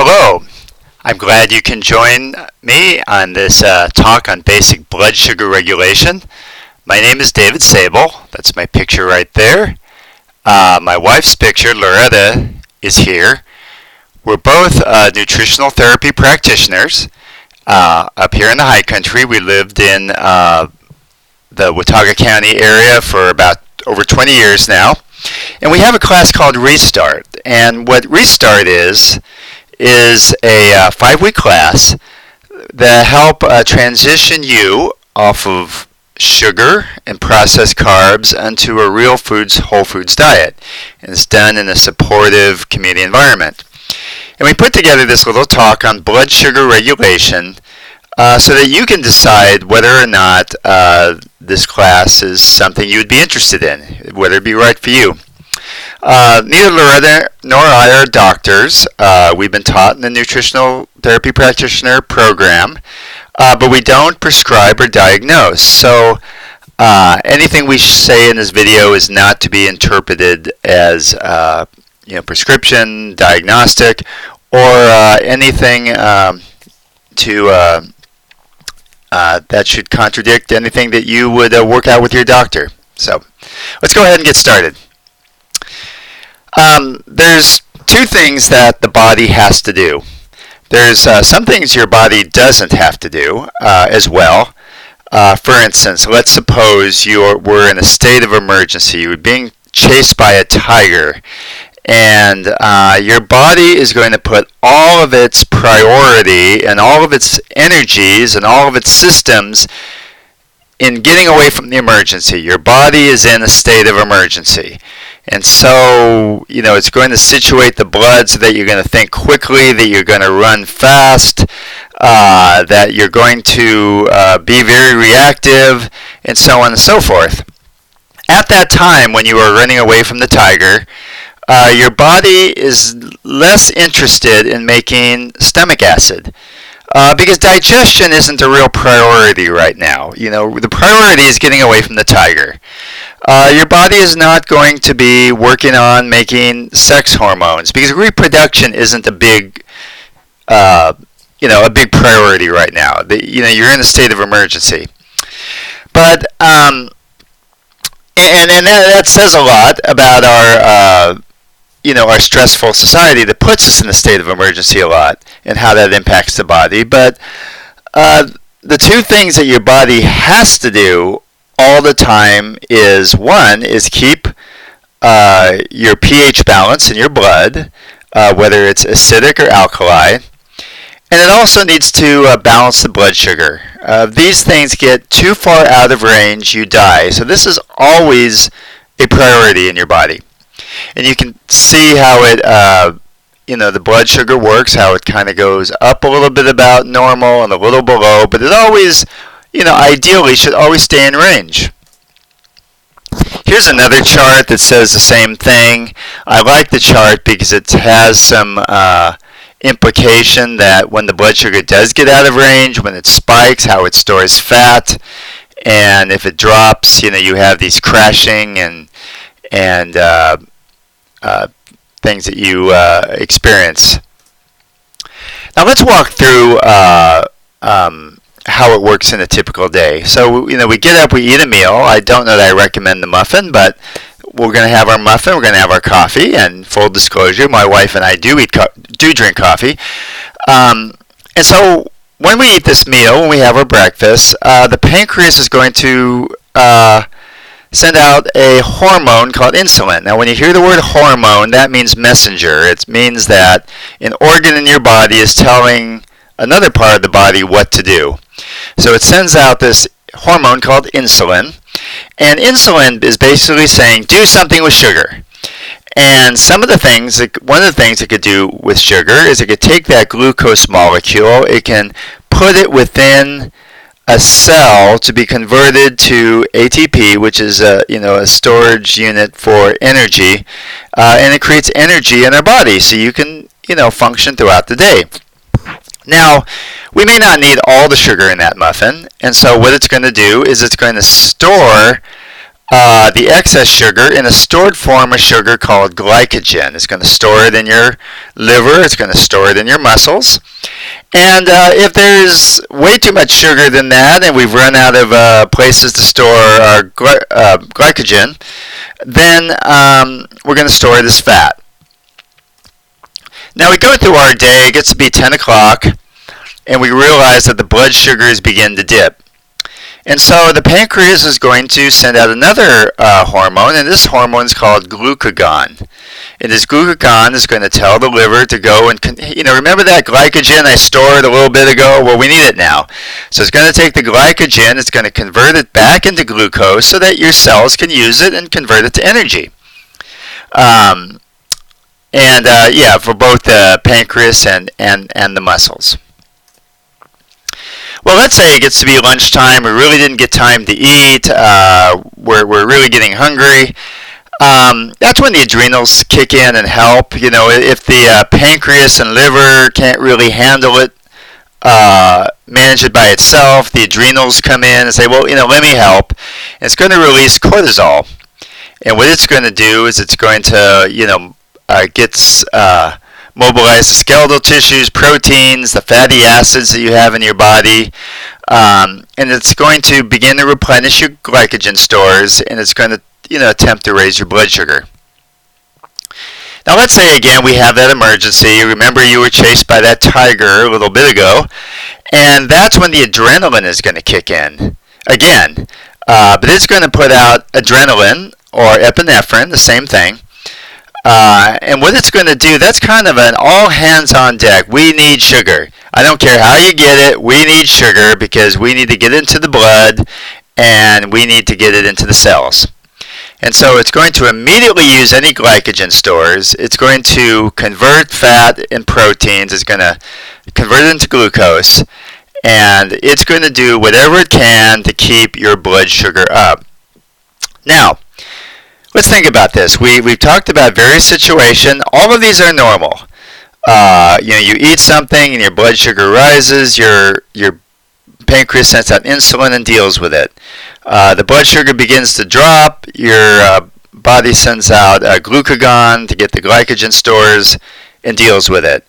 Hello, I'm glad you can join me on this talk on basic blood sugar regulation. My name is David Sable. That's my picture right there. My wife's picture, Loretta, is here. We're both nutritional therapy practitioners up here in the high country. We lived in the Watauga County area for about over 20 years now. And we have a class called Restart. And what Restart is a 5-week class that help transition you off of sugar and processed carbs onto a real foods, whole foods diet. And it's done in a supportive community environment. And we put together this little talk on blood sugar regulation so that you can decide whether or not this class is something you would be interested in, whether it be right for you. Neither Loretta nor I are doctors. We've been taught in the nutritional therapy practitioner program, but we don't prescribe or diagnose. So anything we say in this video is not to be interpreted as prescription, diagnostic, or anything that should contradict anything that you would work out with your doctor. So let's go ahead and get started. There's two things that the body has to do. There's some things your body doesn't have to do as well. For instance, let's suppose we're in a state of emergency. You're being chased by a tiger, and your body is going to put all of its priority and all of its energies and all of its systems in getting away from the emergency. Your body is in a state of emergency. And so, it's going to situate the blood so that you're going to think quickly, that you're going to run fast, that you're going to be very reactive, and so on and so forth. At that time, when you are running away from the tiger, your body is less interested in making stomach acid. Because digestion isn't a real priority right now. The priority is getting away from the tiger. Your body is not going to be working on making sex hormones because reproduction isn't a big, a big priority right now. You're in a state of emergency. But and that says a lot about our our stressful society that puts us in a state of emergency a lot and how that impacts the body. But the two things that your body has to do all the time is, one, is keep your pH balance in your blood, whether it's acidic or alkali. And it also needs to balance the blood sugar. These things get too far out of range, you die. So this is always a priority in your body. And you can see how it, the blood sugar works, how it kind of goes up a little bit about normal and a little below, but it always, ideally should always stay in range. Here's another chart that says the same thing. I like the chart because it has some implication that when the blood sugar does get out of range, when it spikes, how it stores fat, and if it drops, you have these crashing and things that you experience. Now let's walk through how it works in a typical day. So we get up, we eat a meal. I don't know that I recommend the muffin, but we're going to have our muffin, we're going to have our coffee, and full disclosure, my wife and I do drink coffee. And so when we eat this meal, when we have our breakfast, the pancreas is going to send out a hormone called insulin. Now when you hear the word hormone, that means messenger. It means that an organ in your body is telling another part of the body what to do. So it sends out this hormone called insulin, and insulin is basically saying do something with sugar. And one of the things it could do with sugar is it could take that glucose molecule, it can put it within a cell to be converted to ATP, which is a storage unit for energy, and it creates energy in our body, so you can function throughout the day. Now, we may not need all the sugar in that muffin, and so what it's going to do is it's going to store the excess sugar in a stored form of sugar called glycogen. It's going to store it in your liver. It's going to store it in your muscles. And if there's way too much sugar than that, and we've run out of places to store our glycogen, then we're going to store it as fat. Now we go through our day, it gets to be 10 o'clock, and we realize that the blood sugars begin to dip. And so the pancreas is going to send out another hormone, and this hormone is called glucagon. And this glucagon is going to tell the liver to go and, remember that glycogen I stored a little bit ago? Well, we need it now. So it's going to take the glycogen, it's going to convert it back into glucose so that your cells can use it and convert it to energy. For both the pancreas and the muscles. Well, let's say it gets to be lunchtime. We really didn't get time to eat. We're really getting hungry. That's when the adrenals kick in and help. If the pancreas and liver can't really handle it, manage it by itself, the adrenals come in and say, well, let me help. And it's going to release cortisol. And what it's going to do is it's going to, mobilize the skeletal tissues, proteins, the fatty acids that you have in your body, and it's going to begin to replenish your glycogen stores, and it's going to attempt to raise your blood sugar. Now let's say again we have that emergency. Remember you were chased by that tiger a little bit ago, and that's when the adrenaline is going to kick in again. But it's going to put out adrenaline or epinephrine, the same thing. And what it's going to do, that's kind of an all hands on deck. We need sugar. I don't care how you get it, we need sugar because we need to get into the blood and we need to get it into the cells. And so it's going to immediately use any glycogen stores. It's going to convert fat and proteins. It's going to convert it into glucose. And it's going to do whatever it can to keep your blood sugar up. Now, let's think about this. We've talked about various situations. All of these are normal. You eat something and your blood sugar rises. Your pancreas sends out insulin and deals with it. The blood sugar begins to drop. Your body sends out glucagon to get the glycogen stores and deals with it.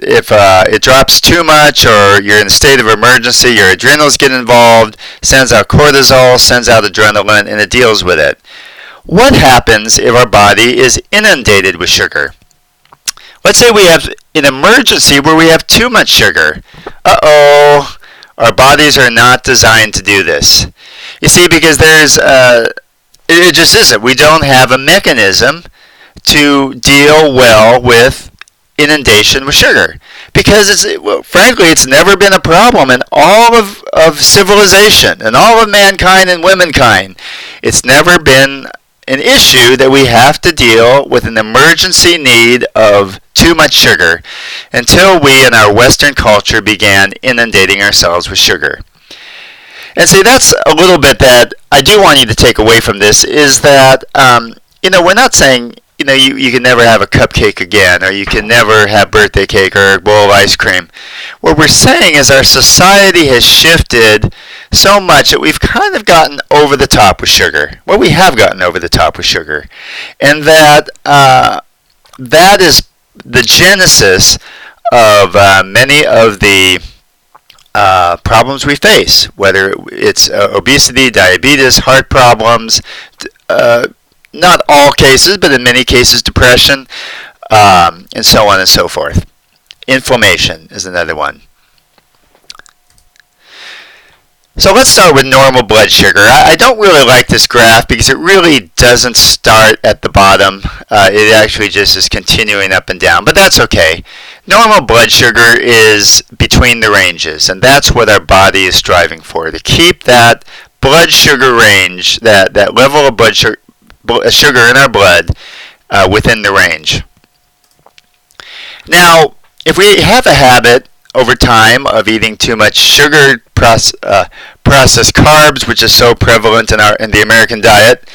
If it drops too much or you're in a state of emergency, your adrenals get involved, sends out cortisol, sends out adrenaline, and it deals with it. What happens if our body is inundated with sugar? Let's say we have an emergency where we have too much sugar. Uh-oh, our bodies are not designed to do this. You see, because it just isn't. We don't have a mechanism to deal well with inundation with sugar, because frankly it's never been a problem in all of civilization and all of mankind and womankind. It's never been an issue that we have to deal with an emergency need of too much sugar until we in our Western culture began inundating ourselves with sugar. And see, that's a little bit that I do want you to take away from this, is that we're not saying you can never have a cupcake again, or you can never have birthday cake or a bowl of ice cream. What we're saying is our society has shifted so much that we've kind of gotten over the top with sugar. Well, we have gotten over the top with sugar. And that is the genesis of many of the problems we face, whether it's obesity, diabetes, heart problems, not all cases, but in many cases depression, and so on and so forth. Inflammation is another one. So let's start with normal blood sugar. I don't really like this graph because it really doesn't start at the bottom. It actually just is continuing up and down, but that's okay. Normal blood sugar is between the ranges, and that's what our body is striving for, to keep that blood sugar range, that level of blood sugar in our blood within the range. Now, if we have a habit over time of eating too much sugar, processed carbs, which is so prevalent in the American diet,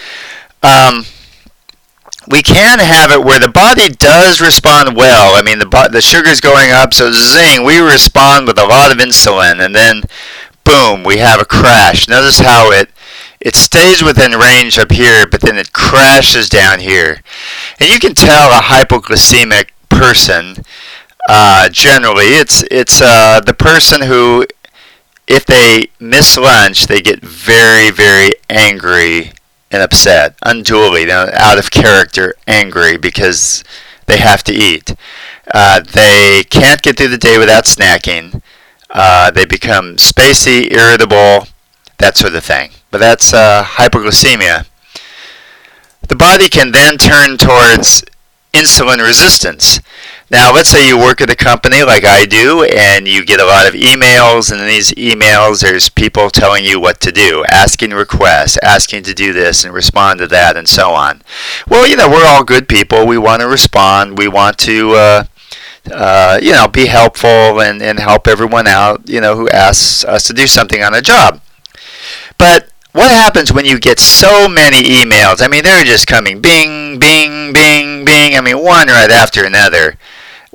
we can have it where the body does respond well. I mean, the sugar's going up, so zing, we respond with a lot of insulin, and then boom, we have a crash. Notice how it stays within range up here, but then it crashes down here. And you can tell a hypoglycemic person, generally, it's the person who, if they miss lunch, they get very, very angry and upset, unduly, out of character, angry because they have to eat. They can't get through the day without snacking. They become spacey, irritable, that sort of thing. But that's hypoglycemia. The body can then turn towards insulin resistance. Now, let's say you work at a company like I do, and you get a lot of emails, and in these emails there's people telling you what to do, asking requests, asking to do this and respond to that, and so on. Well, we're all good people. We want to respond. We want to be helpful and help everyone out, who asks us to do something on a job. But what happens when you get so many emails? I mean, they're just coming bing, bing, bing, bing. I mean, one right after another.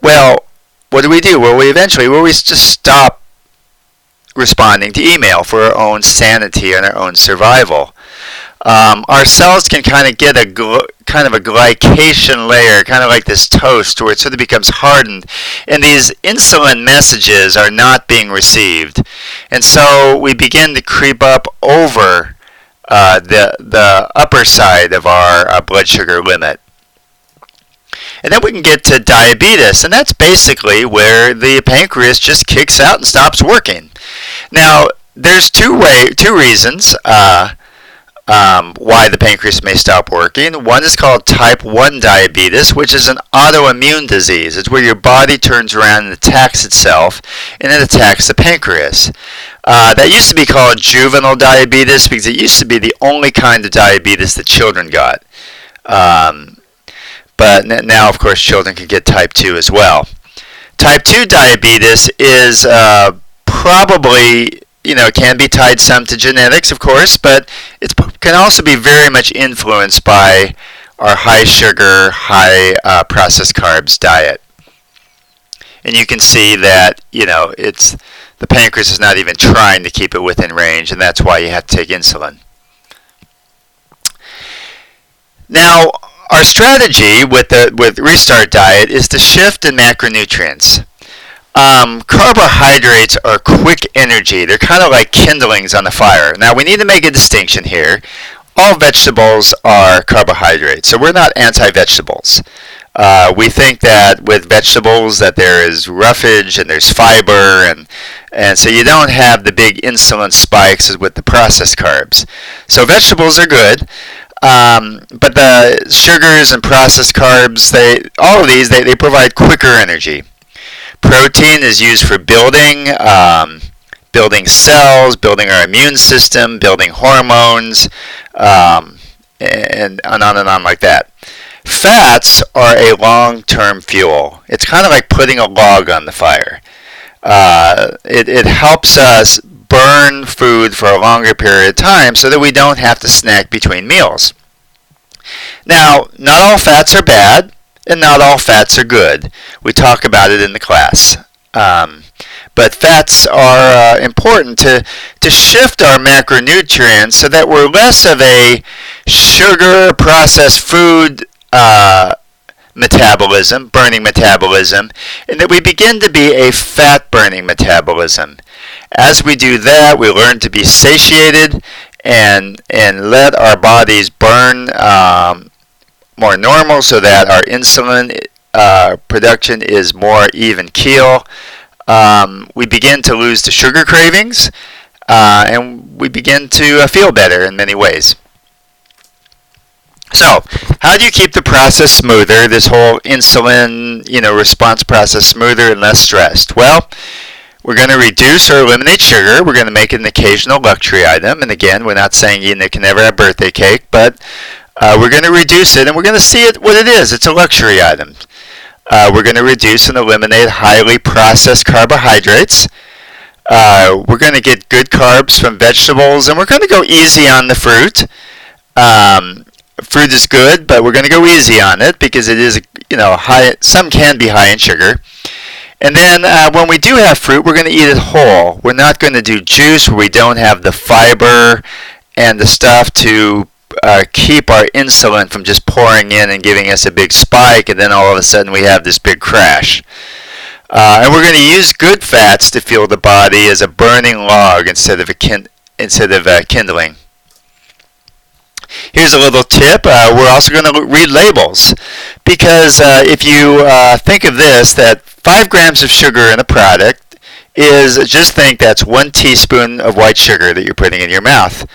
Well, what do? Well, we just stop responding to email for our own sanity and our own survival. Our cells can kind of get a glycation layer, kind of like this toast, where it sort of becomes hardened, and these insulin messages are not being received, and so we begin to creep up over the upper side of our blood sugar limit. And then we can get to diabetes, and that's basically where the pancreas just kicks out and stops working. Now, there's two reasons why the pancreas may stop working. One is called type 1 diabetes, which is an autoimmune disease. It's where your body turns around and attacks itself, and it attacks the pancreas. That used to be called juvenile diabetes because it used to be the only kind of diabetes that children got. But now, of course, children can get type 2 as well. Type 2 diabetes is probably, can be tied some to genetics, of course, but it can also be very much influenced by our high sugar, high processed carbs diet. And you can see that, the pancreas is not even trying to keep it within range, and that's why you have to take insulin. Now, our strategy with Restart Diet is to shift in macronutrients. Carbohydrates are quick energy. They're kind of like kindlings on the fire. Now, we need to make a distinction here. All vegetables are carbohydrates, so we're not anti-vegetables. We think that with vegetables that there is roughage and there's fiber, and so you don't have the big insulin spikes as with the processed carbs. So vegetables are good. But the sugars and processed carbs, all of these provide quicker energy. Protein is used for building cells, building our immune system, building hormones, and on and on like that. Fats are a long-term fuel. It's kind of like putting a log on the fire. It helps us burn food for a longer period of time so that we don't have to snack between meals. Now, not all fats are bad, and not all fats are good. We talk about it in the class. But fats are important to shift our macronutrients so that we're less of a sugar processed food metabolism, burning metabolism, and that we begin to be a fat burning metabolism. As we do that, we learn to be satiated and let our bodies burn more normal so that our insulin production is more even keel. We begin to lose the sugar cravings, and we begin to feel better in many ways. So, how do you keep the process smoother, this whole insulin response process smoother and less stressed? Well, we're going to reduce or eliminate sugar. We're going to make it an occasional luxury item. And again, we're not saying you can never have birthday cake, but we're going to reduce it, and we're going to see it what it is. It's a luxury item. We're going to reduce and eliminate highly processed carbohydrates. We're going to get good carbs from vegetables, and we're going to go easy on the fruit. Fruit is good, but we're going to go easy on it because it is, high. Some can be high in sugar. And then when we do have fruit, we're going to eat it whole. We're not going to do juice where we don't have the fiber and the stuff to keep our insulin from just pouring in and giving us a big spike, and then all of a sudden we have this big crash. And we're going to use good fats to fuel the body as a burning log instead of kindling. Here's a little tip. We're also going to read labels, because if you think of this, that 5 grams of sugar in a product is, just think that's 1 teaspoon of white sugar that you're putting in your mouth.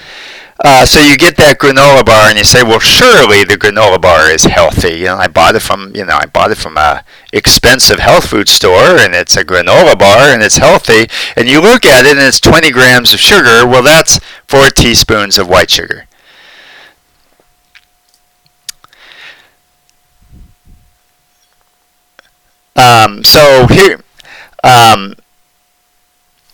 So you get that granola bar and you say, well, surely the granola bar is healthy. I bought it from a expensive health food store, and it's a granola bar and it's healthy. And you look at it and it's 20 grams of sugar. Well, that's 4 teaspoons of white sugar. So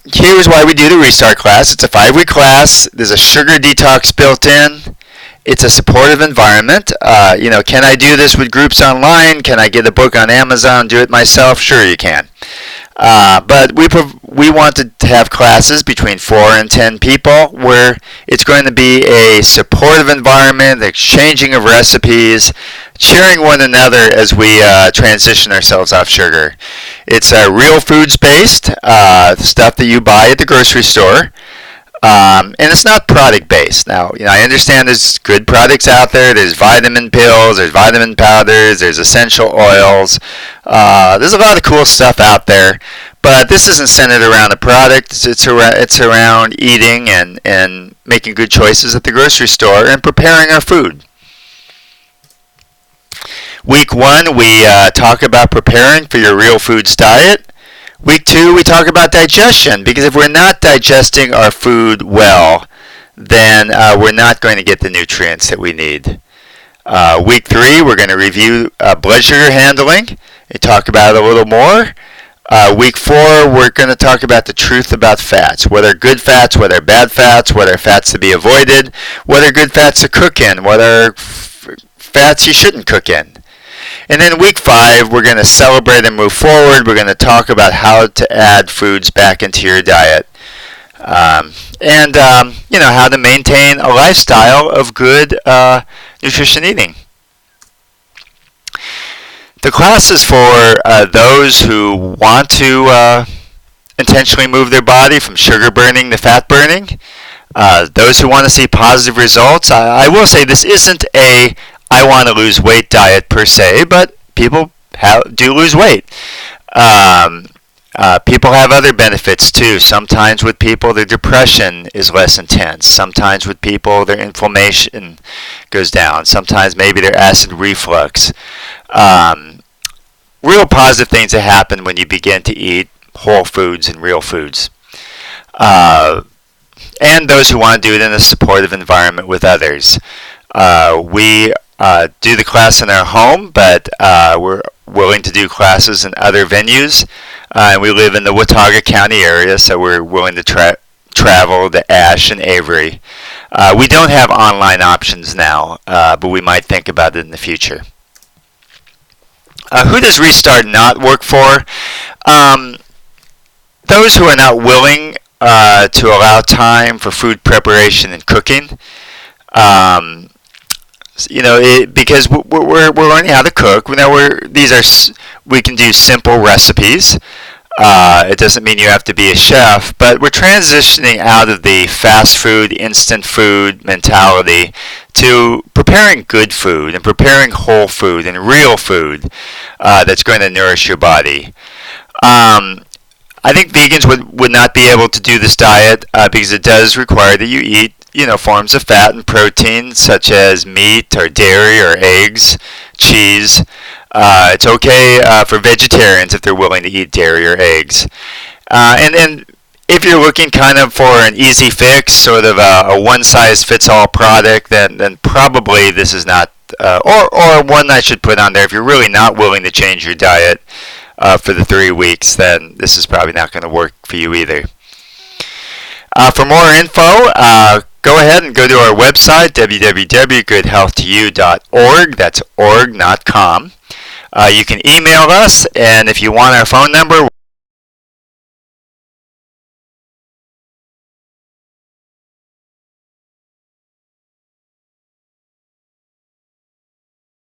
here's why we do the Restart class. It's a 5-week class. There's a sugar detox built in. It's a supportive environment. Can I do this with groups online? Can I get a book on Amazon, do it myself? Sure, you can. But we want to have classes between 4 and 10 people where it's going to be a supportive environment, exchanging of recipes, cheering one another as we transition ourselves off sugar. It's real foods based, stuff that you buy at the grocery store. And it's not product based. Now, I understand there's good products out there. There's vitamin pills, there's vitamin powders, there's essential oils. There's a lot of cool stuff out there. But this isn't centered around a product. It's around eating and making good choices at the grocery store and preparing our food. Week 1, we talk about preparing for your real foods diet. Week 2, we talk about digestion, because if we're not digesting our food well, then we're not going to get the nutrients that we need. Week 3, we're going to review blood sugar handling and talk about it a little more. Week 4, we're going to talk about the truth about fats. What are good fats, what are bad fats, what are fats to be avoided, what are good fats to cook in, what are fats you shouldn't cook in. And then week 5, we're going to celebrate and move forward. We're going to talk about how to add foods back into your diet. And how to maintain a lifestyle of good nutrition eating. The class is for those who want to intentionally move their body from sugar burning to fat burning. Those who want to see positive results. I will say this isn't a I want to lose weight diet per se, but people do lose weight. People have other benefits too. Sometimes with people, their depression is less intense. Sometimes with people, their inflammation goes down. Sometimes maybe their acid reflux. Real positive things that happen when you begin to eat whole foods and real foods. And those who want to do it in a supportive environment with others. We do the class in our home, but we're willing to do classes in other venues. We live in the Watauga County area, so we're willing to travel to Ashe and Avery. We don't have online options now, but we might think about it in the future. Who does Restart not work for? Those who are not willing to allow time for food preparation and cooking. Because we're learning how to cook. We can do simple recipes. It doesn't mean you have to be a chef, but we're transitioning out of the fast food, instant food mentality to preparing good food and preparing whole food and real food that's going to nourish your body. I think vegans would not be able to do this diet because it does require that you eat forms of fat and protein such as meat or dairy or eggs, cheese. It's okay for vegetarians if they're willing to eat dairy or eggs. And if you're looking kind of for an easy fix, sort of a one-size-fits-all product, then probably this is not, or one I should put on there. If you're really not willing to change your diet for the 3 weeks, then this is probably not going to work for you either. For more info, go ahead and go to our website, www.goodhealthtoyou.org. That's org, not com. You can email us, and if you want our phone number,